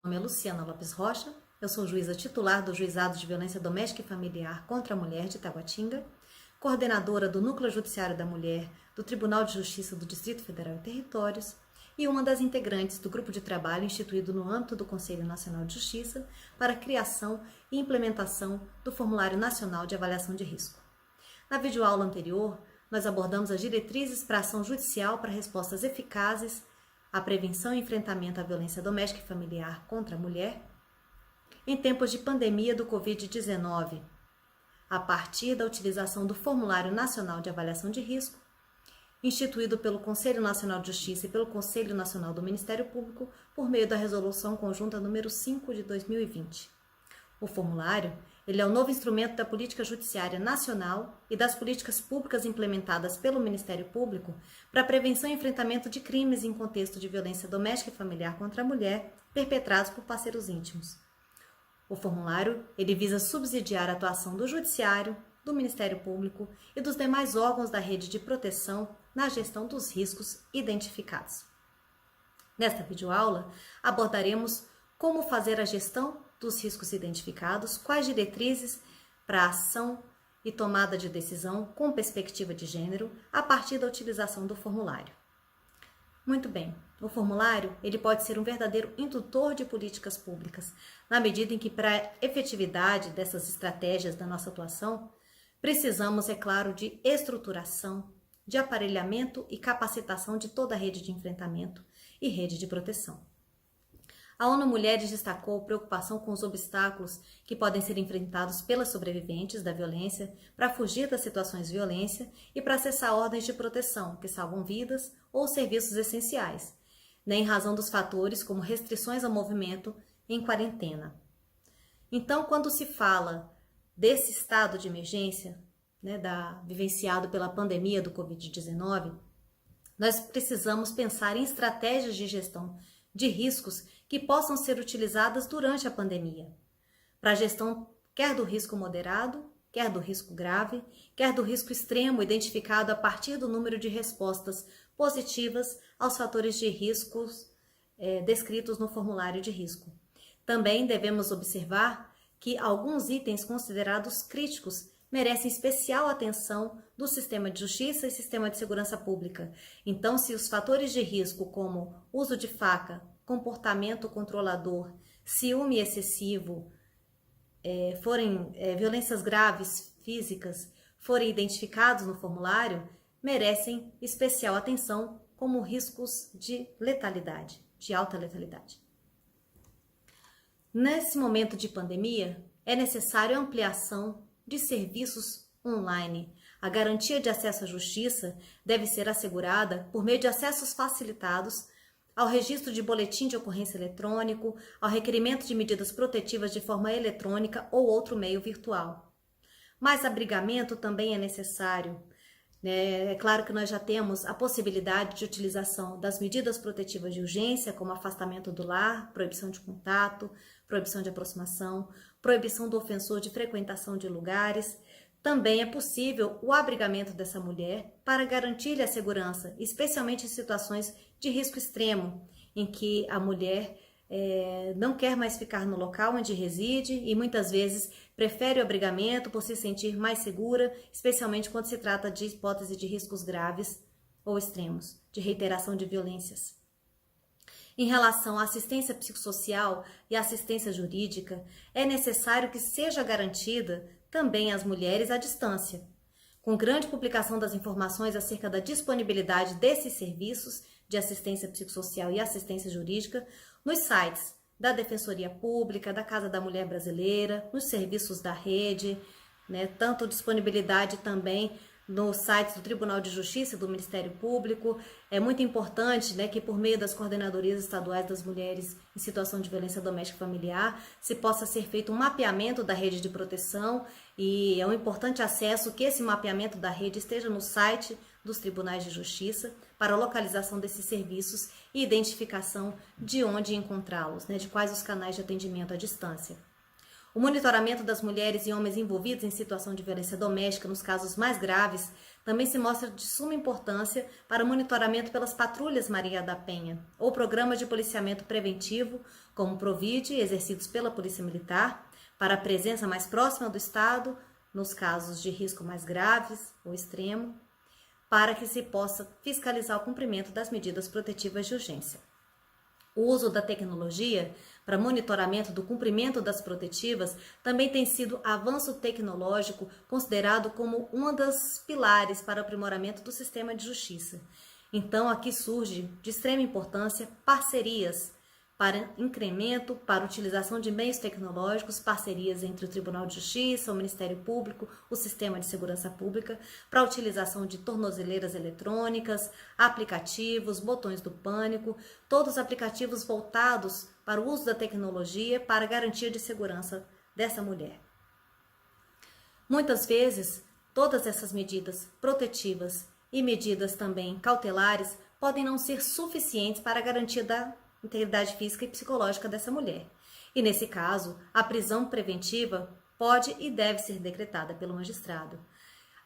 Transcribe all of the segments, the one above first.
nome é Luciana Lopes Rocha, eu sou juíza titular do Juizado de Violência Doméstica e Familiar contra a Mulher de Taguatinga, coordenadora do Núcleo Judiciário da Mulher do Tribunal de Justiça do Distrito Federal e Territórios e uma das integrantes do grupo de trabalho instituído no âmbito do Conselho Nacional de Justiça para a criação e implementação do Formulário Nacional de Avaliação de Risco. Na videoaula anterior, nós abordamos as diretrizes para a ação judicial para respostas eficazes à prevenção e enfrentamento à violência doméstica e familiar contra a mulher em tempos de pandemia do Covid-19, a partir da utilização do Formulário Nacional de Avaliação de Risco, instituído pelo Conselho Nacional de Justiça e pelo Conselho Nacional do Ministério Público por meio da Resolução Conjunta número 5 de 2020. O formulário ele é o novo instrumento da política judiciária nacional e das políticas públicas implementadas pelo Ministério Público para a prevenção e enfrentamento de crimes em contexto de violência doméstica e familiar contra a mulher perpetrados por parceiros íntimos. O formulário ele visa subsidiar a atuação do Judiciário, do Ministério Público e dos demais órgãos da rede de proteção na gestão dos riscos identificados. Nesta videoaula, abordaremos como fazer a gestão dos riscos identificados, quais diretrizes para a ação e tomada de decisão com perspectiva de gênero a partir da utilização do formulário. Muito bem, o formulário ele pode ser um verdadeiro indutor de políticas públicas, na medida em que para a efetividade dessas estratégias da nossa atuação, precisamos, é claro, de estruturação, de aparelhamento e capacitação de toda a rede de enfrentamento e rede de proteção. A ONU Mulheres destacou preocupação com os obstáculos que podem ser enfrentados pelas sobreviventes da violência para fugir das situações de violência e para acessar ordens de proteção que salvam vidas ou serviços essenciais, em razão dos fatores como restrições ao movimento em quarentena. Então, quando se fala desse estado de emergência, vivenciado pela pandemia do Covid-19, nós precisamos pensar em estratégias de gestão de riscos que possam ser utilizadas durante a pandemia, para a gestão quer do risco moderado, quer do risco grave, quer do risco extremo identificado a partir do número de respostas positivas aos fatores de riscos descritos no formulário de risco. Também devemos observar que alguns itens considerados críticos merecem especial atenção do sistema de justiça e sistema de segurança pública. Então, se os fatores de risco como uso de faca, comportamento controlador, ciúme excessivo, violências graves físicas forem identificados no formulário, merecem especial atenção como riscos de letalidade, de alta letalidade. Nesse momento de pandemia, é necessário ampliação de serviços online. A garantia de acesso à justiça deve ser assegurada por meio de acessos facilitados ao registro de boletim de ocorrência eletrônico, ao requerimento de medidas protetivas de forma eletrônica ou outro meio virtual. Mais abrigamento também é necessário. É claro que nós já temos a possibilidade de utilização das medidas protetivas de urgência, como afastamento do lar, proibição de contato, proibição de aproximação, proibição do ofensor de frequentação de lugares. Também é possível o abrigamento dessa mulher para garantir-lhe a segurança, especialmente em situações de risco extremo, em que a mulher não quer mais ficar no local onde reside e muitas vezes prefere o abrigamento por se sentir mais segura, especialmente quando se trata de hipótese de riscos graves ou extremos, de reiteração de violências. Em relação à assistência psicossocial e assistência jurídica, é necessário que seja garantida também às mulheres à distância, com grande publicação das informações acerca da disponibilidade desses serviços de assistência psicossocial e assistência jurídica nos sites da Defensoria Pública, da Casa da Mulher Brasileira, nos serviços da rede, tanto disponibilidade também nos sites do Tribunal de Justiça e do Ministério Público. É muito importante que por meio das coordenadorias estaduais das mulheres em situação de violência doméstica e familiar se possa ser feito um mapeamento da rede de proteção e é um importante acesso que esse mapeamento da rede esteja no site dos tribunais de justiça para a localização desses serviços e identificação de onde encontrá-los, de quais os canais de atendimento à distância. O monitoramento das mulheres e homens envolvidos em situação de violência doméstica nos casos mais graves também se mostra de suma importância para o monitoramento pelas patrulhas Maria da Penha ou programas de policiamento preventivo, como o Provide, exercidos pela Polícia Militar, para a presença mais próxima do Estado nos casos de risco mais graves ou extremo, para que se possa fiscalizar o cumprimento das medidas protetivas de urgência. O uso da tecnologia para monitoramento do cumprimento das protetivas também tem sido avanço tecnológico considerado como um dos pilares para o aprimoramento do sistema de justiça. Então, aqui surge de extrema importância parcerias para incremento, para utilização de meios tecnológicos, parcerias entre o Tribunal de Justiça, o Ministério Público, o Sistema de Segurança Pública, para a utilização de tornozeleiras eletrônicas, aplicativos, botões do pânico, todos aplicativos voltados para o uso da tecnologia para a garantia de segurança dessa mulher. Muitas vezes, todas essas medidas protetivas e medidas também cautelares podem não ser suficientes para a garantia da integridade física e psicológica dessa mulher. E nesse caso, a prisão preventiva pode e deve ser decretada pelo magistrado.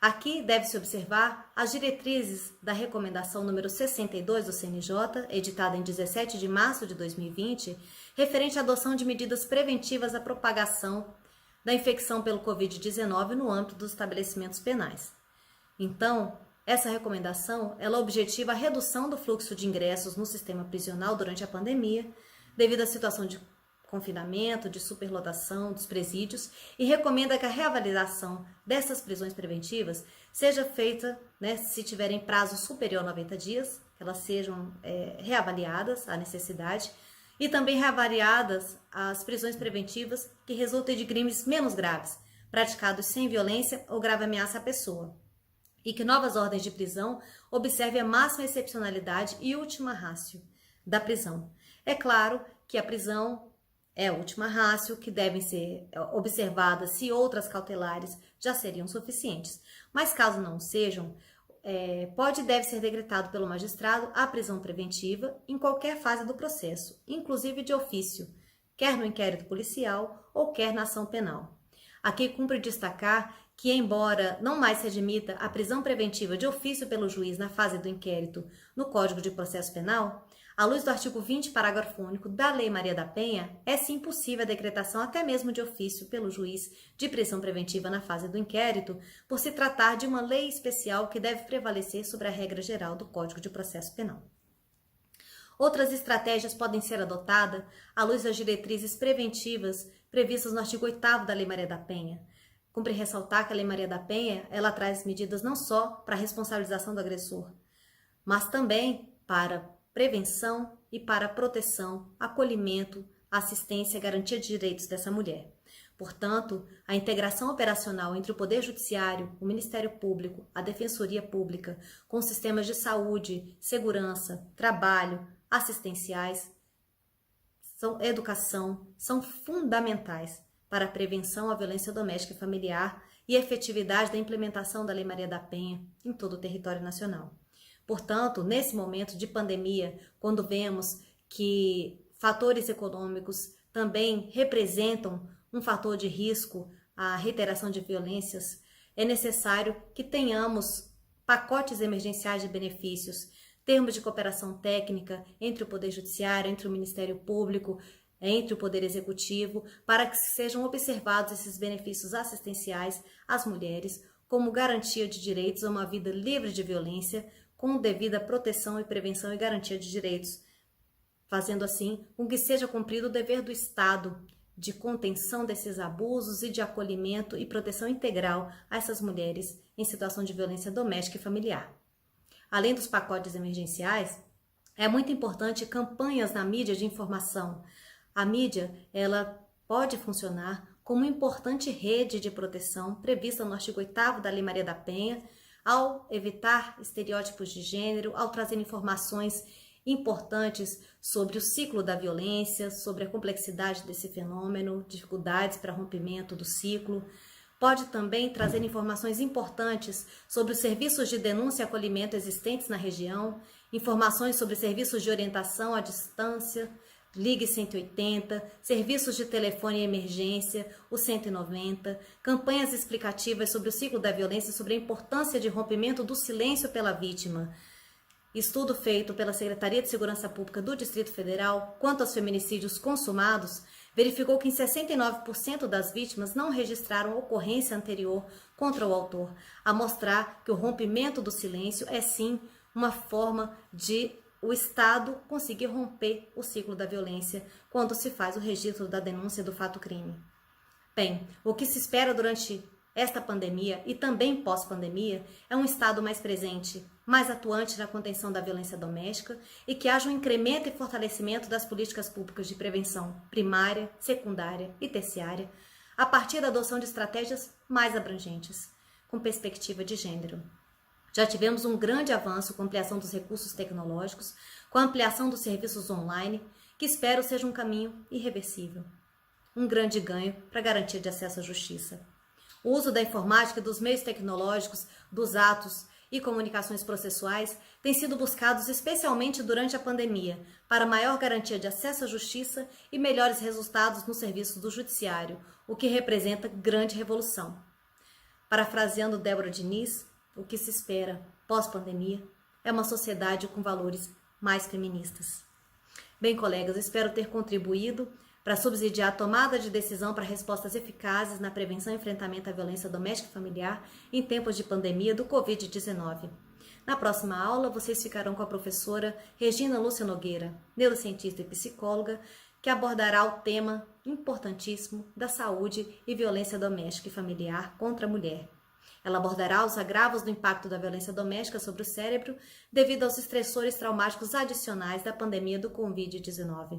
Aqui deve-se observar as diretrizes da recomendação número 62 do CNJ, editada em 17 de março de 2020, referente à adoção de medidas preventivas à propagação da infecção pelo Covid-19 no âmbito dos estabelecimentos penais. Então, essa recomendação, ela objetiva a redução do fluxo de ingressos no sistema prisional durante a pandemia, devido à situação de confinamento, de superlotação dos presídios, e recomenda que a reavaliação dessas prisões preventivas seja feita, se tiverem prazo superior a 90 dias, que elas sejam reavaliadas à necessidade, e também reavaliadas as prisões preventivas que resultem de crimes menos graves, praticados sem violência ou grave ameaça à pessoa. E que novas ordens de prisão observem a máxima excepcionalidade e última ratio da prisão. É claro que a prisão é a última ratio, que devem ser observadas se outras cautelares já seriam suficientes. Mas caso não sejam, pode e deve ser decretado pelo magistrado a prisão preventiva em qualquer fase do processo, inclusive de ofício, quer no inquérito policial ou quer na ação penal. Aqui cumpre destacar que, embora não mais se admita a prisão preventiva de ofício pelo juiz na fase do inquérito no Código de Processo Penal, à luz do artigo 20, parágrafo único da Lei Maria da Penha, é sim possível a decretação até mesmo de ofício pelo juiz de prisão preventiva na fase do inquérito, por se tratar de uma lei especial que deve prevalecer sobre a regra geral do Código de Processo Penal. Outras estratégias podem ser adotadas à luz das diretrizes preventivas previstas no artigo 8º da Lei Maria da Penha. Cumpre ressaltar que a Lei Maria da Penha, ela traz medidas não só para a responsabilização do agressor, mas também para prevenção e para proteção, acolhimento, assistência e garantia de direitos dessa mulher. Portanto, a integração operacional entre o Poder Judiciário, o Ministério Público, a Defensoria Pública, com sistemas de saúde, segurança, trabalho, assistenciais, educação, são fundamentais para a prevenção à violência doméstica e familiar e efetividade da implementação da Lei Maria da Penha em todo o território nacional. Portanto, nesse momento de pandemia, quando vemos que fatores econômicos também representam um fator de risco à reiteração de violências, é necessário que tenhamos pacotes emergenciais de benefícios, termos de cooperação técnica entre o Poder Judiciário, entre o Ministério Público, entre o Poder Executivo, para que sejam observados esses benefícios assistenciais às mulheres como garantia de direitos a uma vida livre de violência, com devida proteção e prevenção e garantia de direitos, fazendo assim com que seja cumprido o dever do Estado de contenção desses abusos e de acolhimento e proteção integral a essas mulheres em situação de violência doméstica e familiar. Além dos pacotes emergenciais, é muito importante campanhas na mídia de informação. A mídia, ela pode funcionar como uma importante rede de proteção prevista no artigo 8º da Lei Maria da Penha, ao evitar estereótipos de gênero, ao trazer informações importantes sobre o ciclo da violência, sobre a complexidade desse fenômeno, dificuldades para rompimento do ciclo. Pode também trazer informações importantes sobre os serviços de denúncia e acolhimento existentes na região, informações sobre serviços de orientação à distância, Ligue 180, serviços de telefone e emergência, o 190, campanhas explicativas sobre o ciclo da violência e sobre a importância de rompimento do silêncio pela vítima. Estudo feito pela Secretaria de Segurança Pública do Distrito Federal quanto aos feminicídios consumados verificou que em 69% das vítimas não registraram ocorrência anterior contra o autor, a mostrar que o rompimento do silêncio é sim uma forma de o Estado conseguir romper o ciclo da violência quando se faz o registro da denúncia do fato-crime. Bem, o que se espera durante esta pandemia e também pós-pandemia é um Estado mais presente, mais atuante na contenção da violência doméstica e que haja um incremento e fortalecimento das políticas públicas de prevenção primária, secundária e terciária, a partir da adoção de estratégias mais abrangentes, com perspectiva de gênero. Já tivemos um grande avanço com a ampliação dos recursos tecnológicos, com a ampliação dos serviços online, que espero seja um caminho irreversível. Um grande ganho para a garantia de acesso à justiça. O uso da informática e dos meios tecnológicos, dos atos e comunicações processuais tem sido buscados especialmente durante a pandemia, para maior garantia de acesso à justiça e melhores resultados no serviço do judiciário, o que representa grande revolução. Parafraseando Débora Diniz, o que se espera pós-pandemia é uma sociedade com valores mais feministas. Bem, colegas, espero ter contribuído para subsidiar a tomada de decisão para respostas eficazes na prevenção e enfrentamento à violência doméstica e familiar em tempos de pandemia do Covid-19. Na próxima aula, vocês ficarão com a professora Regina Lúcia Nogueira, neurocientista e psicóloga, que abordará o tema importantíssimo da saúde e violência doméstica e familiar contra a mulher. Ela abordará os agravos do impacto da violência doméstica sobre o cérebro devido aos estressores traumáticos adicionais da pandemia do Covid-19.